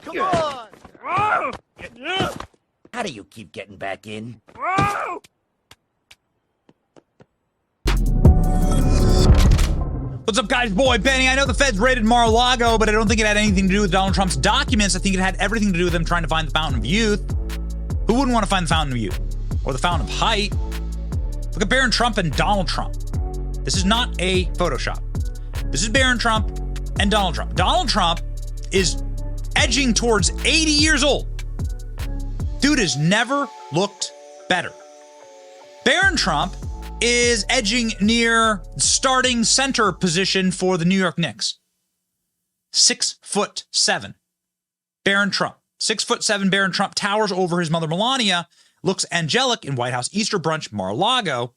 Come on! How do you keep getting back in? What's up, guys? Boy, Benny. I know the feds raided Mar-a-Lago, but I don't think it had anything to do with Donald Trump's documents. I think it had everything to do with them trying to find the Fountain of Youth. Who wouldn't want to find the Fountain of Youth? Or the Fountain of Height? Look at Barron Trump and Donald Trump. This is not a Photoshop. This is Barron Trump and Donald Trump. Donald Trump is edging towards 80 years old. Dude has never looked better. Barron Trump is edging near starting center position for the New York Knicks. 6'7". Barron Trump. 6'7" Barron Trump towers over his mother Melania, looks angelic in White House Easter brunch Mar-a-Lago.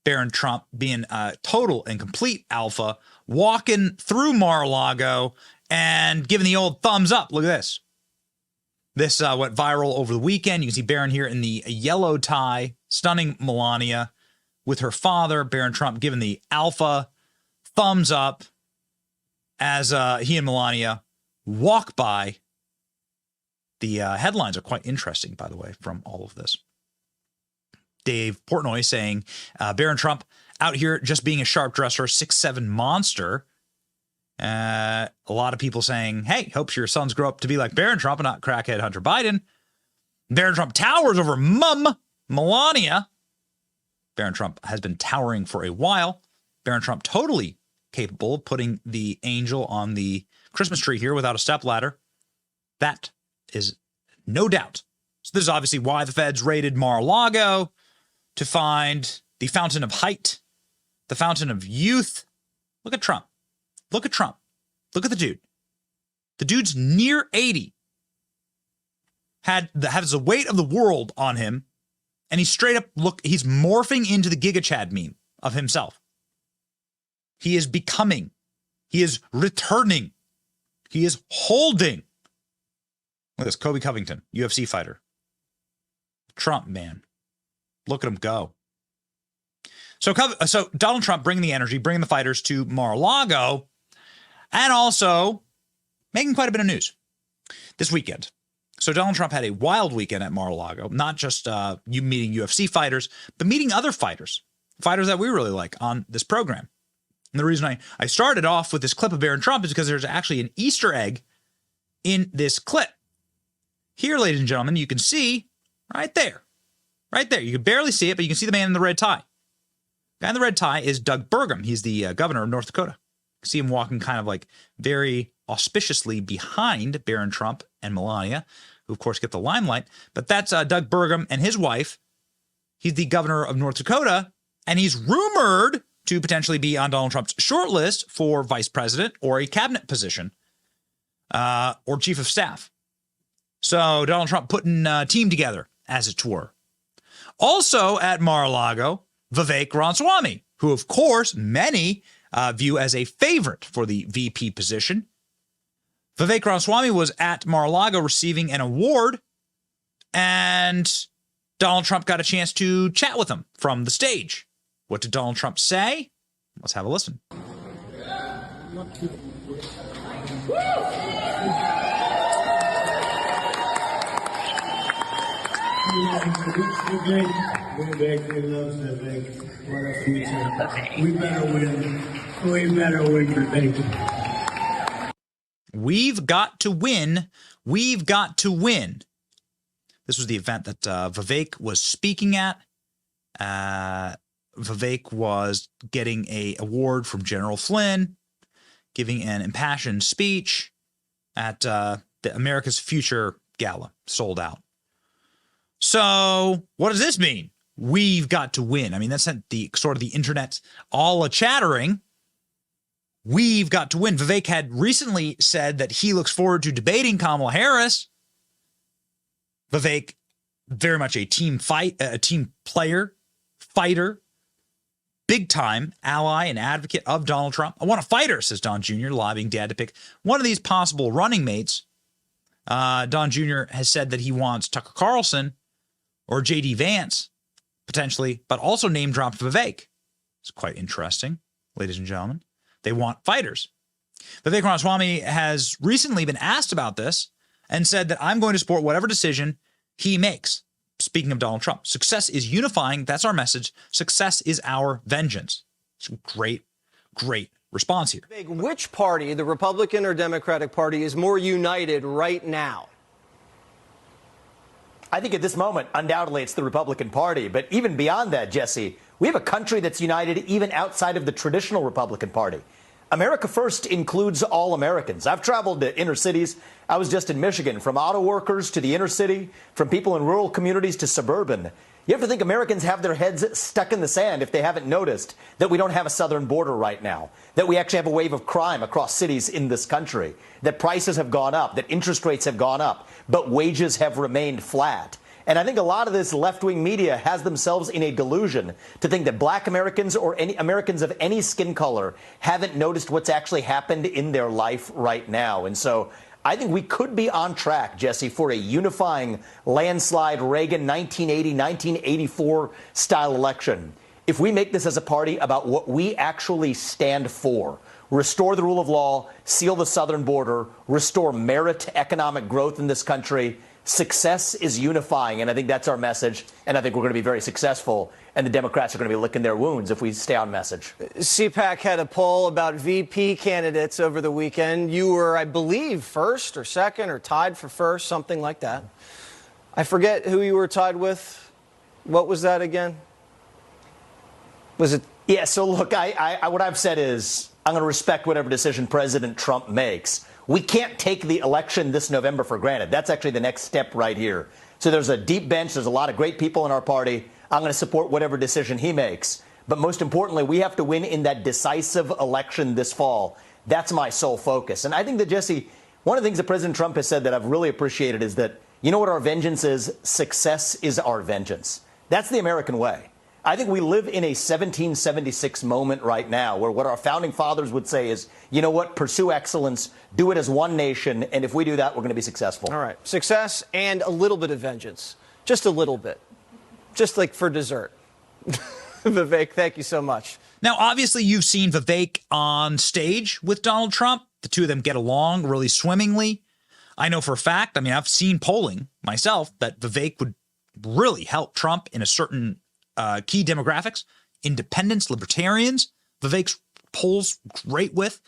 Barron Trump being a total and complete alpha, walking through Mar-a-Lago and giving the old thumbs up. Look at this. This went viral over the weekend. You can see Barron here in the yellow tie, stunning Melania with her father. Barron Trump giving the alpha thumbs up as he and Melania walk by. The headlines are quite interesting, by the way, from all of this. Dave Portnoy saying, Barron Trump out here just being a sharp dresser, 6'7" monster. A lot of people saying, hey, hope your sons grow up to be like Barron Trump and not crackhead Hunter Biden. Barron Trump towers over mum Melania. Barron Trump has been towering for a while. Barron Trump totally capable of putting the angel on the Christmas tree here without a stepladder. That is no doubt. So this is obviously why the feds raided Mar-a-Lago, to find the Fountain of Height, the Fountain of Youth. Look at Trump. Look at Trump. Look at the dude. The dude's near 80. Has the weight of the world on him. And he's straight up, he's morphing into the Giga Chad meme of himself. He is becoming. He is returning. He is holding. Look at this, Kobe Covington, UFC fighter. Trump, man. Look at him go. So Donald Trump bringing the energy, bringing the fighters to Mar-a-Lago, and also making quite a bit of news this weekend. So Donald Trump had a wild weekend at Mar-a-Lago, not just you meeting UFC fighters, but meeting other fighters that we really like on this program. And the reason I started off with this clip of Barron Trump is because there's actually an Easter egg in this clip. Here, ladies and gentlemen, you can see right there. Right there. You can barely see it, but you can see the man in the red tie. The guy in the red tie is Doug Burgum. He's the governor of North Dakota. You can see him walking kind of like very auspiciously behind Barron Trump and Melania, who of course get the limelight. But that's Doug Burgum and his wife. He's the governor of North Dakota, and he's rumored to potentially be on Donald Trump's short list for vice president or a cabinet position or chief of staff. So Donald Trump putting a team together, as it were. Also at Mar-a-Lago, Vivek Ramaswamy, who of course many view as a favorite for the VP position. Vivek Ramaswamy was at Mar-a-Lago receiving an award, and Donald Trump got a chance to chat with him from the stage. What did Donald Trump say? Let's have a listen. What a future. We better win. We better win, Vivek. We've got to win. We've got to win. This was the event that Vivek was speaking at. Vivek was getting an award from General Flynn, giving an impassioned speech at the America's Future Gala, sold out. So what does this mean? We've got to win. I mean, that sent the sort of the internet all a-chattering. We've got to win. Vivek had recently said that he looks forward to debating Kamala Harris. Vivek, very much a team player, fighter, big-time ally and advocate of Donald Trump. I want a fighter, says Don Jr., lobbying Dad to pick one of these possible running mates. Don Jr. has said that he wants Tucker Carlson or J.D. Vance, potentially, but also name-dropped Vivek. It's quite interesting, ladies and gentlemen. They want fighters. Vivek Ramaswamy has recently been asked about this and said that I'm going to support whatever decision he makes. Speaking of Donald Trump, success is unifying. That's our message. Success is our vengeance. It's a great, great response here. Which party, the Republican or Democratic Party, is more united right now? I think at this moment, undoubtedly, it's the Republican Party. But even beyond that, Jesse, we have a country that's united even outside of the traditional Republican Party. America First includes all Americans. I've traveled to inner cities. I was just in Michigan, from auto workers to the inner city, from people in rural communities to suburban. You have to think Americans have their heads stuck in the sand if they haven't noticed that we don't have a southern border right now, that we actually have a wave of crime across cities in this country, that prices have gone up, that interest rates have gone up, but wages have remained flat. And I think a lot of this left-wing media has themselves in a delusion to think that black Americans or any Americans of any skin color haven't noticed what's actually happened in their life right now. And so I think we could be on track, Jesse, for a unifying landslide Reagan 1980, 1984 style election. If we make this as a party about what we actually stand for, restore the rule of law, seal the southern border, restore merit to economic growth in this country, success is unifying, and I think that's our message, and I think we're going to be very successful, and the Democrats are going to be licking their wounds if we stay on message. CPAC had a poll about VP candidates over the weekend. You were, I believe, first or second or tied for first, something like that. I forget who you were tied with. What was that again? Was it? Yeah, so look, what I've said is I'm going to respect whatever decision President Trump makes. We can't take the election this November for granted. That's actually the next step right here. So there's a deep bench. There's a lot of great people in our party. I'm going to support whatever decision he makes. But most importantly, we have to win in that decisive election this fall. That's my sole focus. And I think that, Jesse, one of the things that President Trump has said that I've really appreciated is that, you know what our vengeance is? Success is our vengeance. That's the American way. I think we live in a 1776 moment right now where what our founding fathers would say is, you know what, pursue excellence, do it as one nation, and if we do that, we're going to be successful. All right. Success and a little bit of vengeance. Just a little bit. Just like for dessert. Vivek, thank you so much. Now, obviously, you've seen Vivek on stage with Donald Trump. The two of them get along really swimmingly. I know for a fact, I mean, I've seen polling myself that Vivek would really help Trump in a certain key demographics, independents, libertarians. Vivek's polls great with.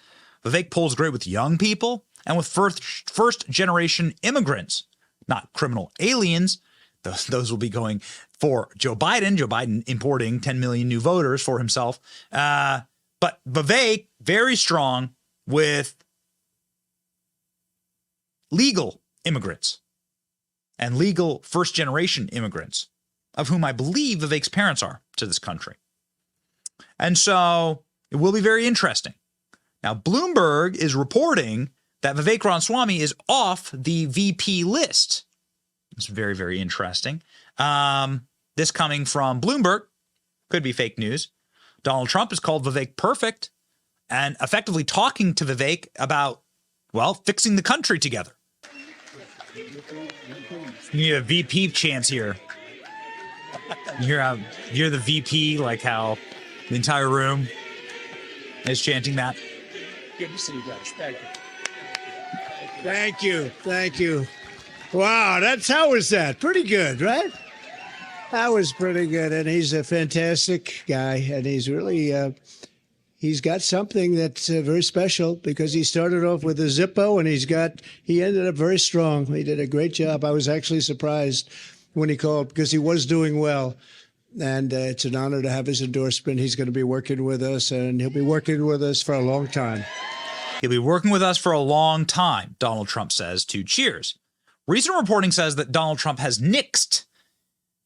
Vivek polls great with young people and with first generation immigrants, not criminal aliens. Those will be going for Joe Biden. Joe Biden importing 10 million new voters for himself. But Vivek, very strong with legal immigrants and legal first generation immigrants, of whom I believe Vivek's parents are to this country. And so it will be very interesting. Now, Bloomberg is reporting that Vivek Ramaswamy is off the VP list. It's very, very interesting. This coming from Bloomberg, could be fake news. Donald Trump has called Vivek perfect and effectively talking to Vivek about, well, fixing the country together. You need a VP chance here. You're the VP, like how the entire room is chanting that. Good to see you guys. Thank you. Thank you. Thank you. Wow, how was that? Pretty good, right? That was pretty good. And he's a fantastic guy. And he's really, he's got something that's very special because he started off with a Zippo and he ended up very strong. He did a great job. I was actually surprised when he called because he was doing well. And it's an honor to have his endorsement. He's going to be working with us, and he'll be working with us for a long time. He'll be working with us for a long time, Donald Trump says to Cheers. Recent reporting says that Donald Trump has nixed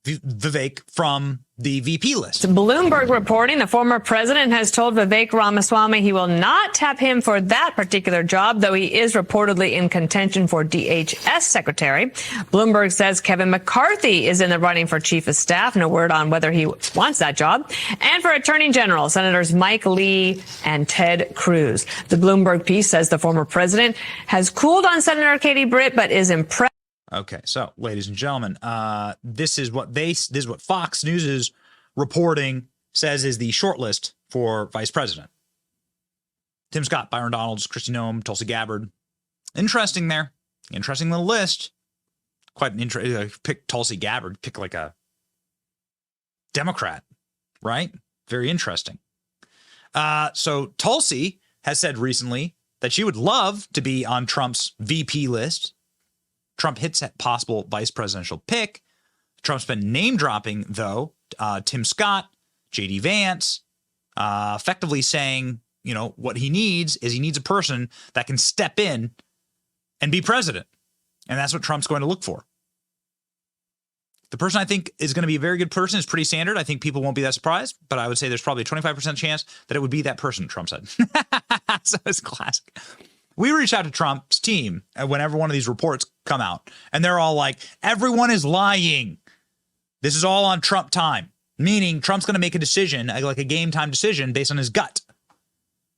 Vivek from the VP list. Bloomberg reporting the former president has told Vivek Ramaswamy he will not tap him for that particular job, though he is reportedly in contention for DHS secretary. Bloomberg says Kevin McCarthy is in the running for chief of staff. No word on whether he wants that job. And for attorney general, Senators Mike Lee and Ted Cruz. The Bloomberg piece says the former president has cooled on Senator Katie Britt, but is impressed. Okay, so ladies and gentlemen, this is what Fox News is reporting says is the shortlist for vice president. Tim Scott, Byron Donalds, Kristi Noem, Tulsi Gabbard. Interesting there. Interesting little list. Quite an interesting. Pick Tulsi Gabbard. Pick like a Democrat, right? Very interesting. So Tulsi has said recently that she would love to be on Trump's VP list. Trump hits at possible vice presidential pick. Trump's been name dropping, though, Tim Scott, J.D. Vance, effectively saying, you know, what he needs is he needs a person that can step in and be president. And that's what Trump's going to look for. The person I think is going to be a very good person is pretty standard. I think people won't be that surprised, but I would say there's probably a 25% chance that it would be that person, Trump said. So it's classic. We reach out to Trump's team whenever one of these reports come out, and they're all like, everyone is lying. This is all on Trump time, meaning Trump's going to make a decision, like a game time decision based on his gut.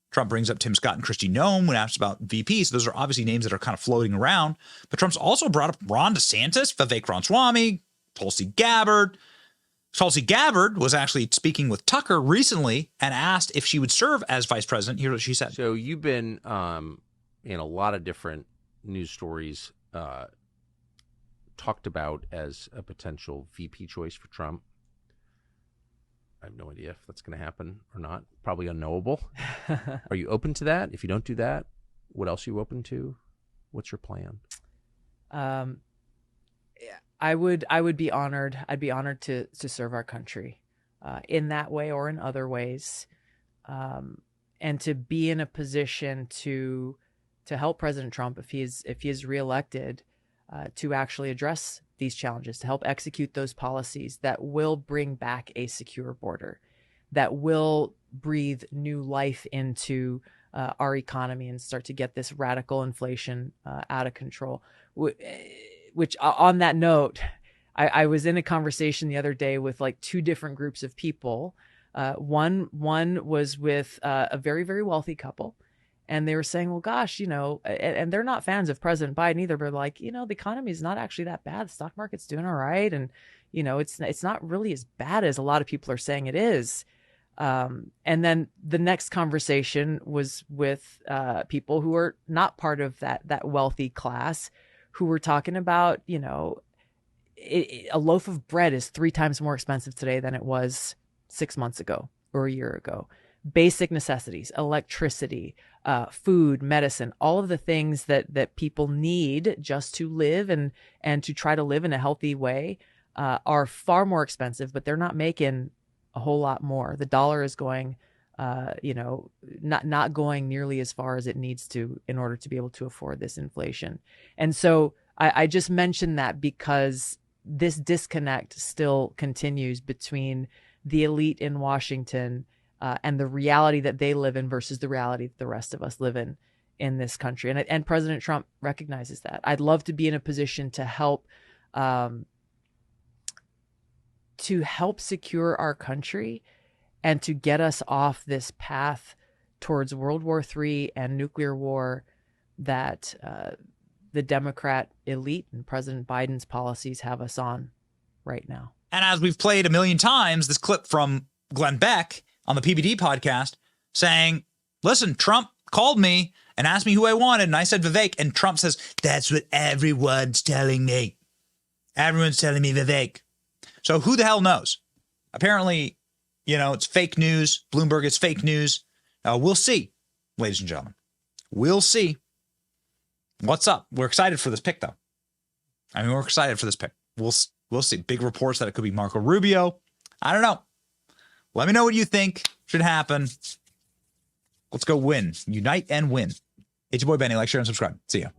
Trump brings up Tim Scott and Kristi Noem when asked about VP. So those are obviously names that are kind of floating around. But Trump's also brought up Ron DeSantis, Vivek Ramaswamy, Tulsi Gabbard. Tulsi Gabbard was actually speaking with Tucker recently and asked if she would serve as vice president. Here's what she said. So you've been in a lot of different news stories talked about as a potential VP choice for Trump. I have no idea if that's going to happen or not. Probably unknowable. Are you open to that? If you don't do that, what else are you open to? What's your plan? I would be honored. I'd be honored to serve our country in that way or in other ways, and to be in a position to help President Trump if he is reelected, to actually address these challenges, to help execute those policies that will bring back a secure border, that will breathe new life into our economy and start to get this radical inflation out of control. Which on that note, I was in a conversation the other day with like two different groups of people. One was with a very, very wealthy couple. And they were saying, well, gosh, you know, and they're not fans of President Biden either, but like, you know, the economy is not actually that bad. The stock market's doing all right. And, you know, it's not really as bad as a lot of people are saying it is. And then the next conversation was with people who are not part of that wealthy class, who were talking about, you know, a loaf of bread is 3 times more expensive today than it was 6 months ago or a year ago. Basic necessities, electricity, food, medicine, all of the things that people need just to live and to try to live in a healthy way are far more expensive, but they're not making a whole lot more. The dollar is going, you know, not going nearly as far as it needs to in order to be able to afford this inflation. And so I just mentioned that because this disconnect still continues between the elite in Washington and the reality that they live in versus the reality that the rest of us live in this country. And President Trump recognizes that. I'd love to be in a position to help secure our country and to get us off this path towards World War III and nuclear war that the Democrat elite and President Biden's policies have us on right now. And as we've played a million times, this clip from Glenn Beck on the PBD podcast saying, listen, Trump called me and asked me who I wanted, and I said Vivek, and Trump says, that's what everyone's telling me. Everyone's telling me Vivek. So who the hell knows? Apparently, you know, it's fake news. Bloomberg is fake news. We'll see, ladies and gentlemen. We'll see. What's up? We're excited for this pick, though. I mean, we're excited for this pick. We'll see. Big reports that it could be Marco Rubio. I don't know. Let me know what you think should happen. Let's go win. Unite and win. It's your boy Benny. Like, share, and subscribe. See ya.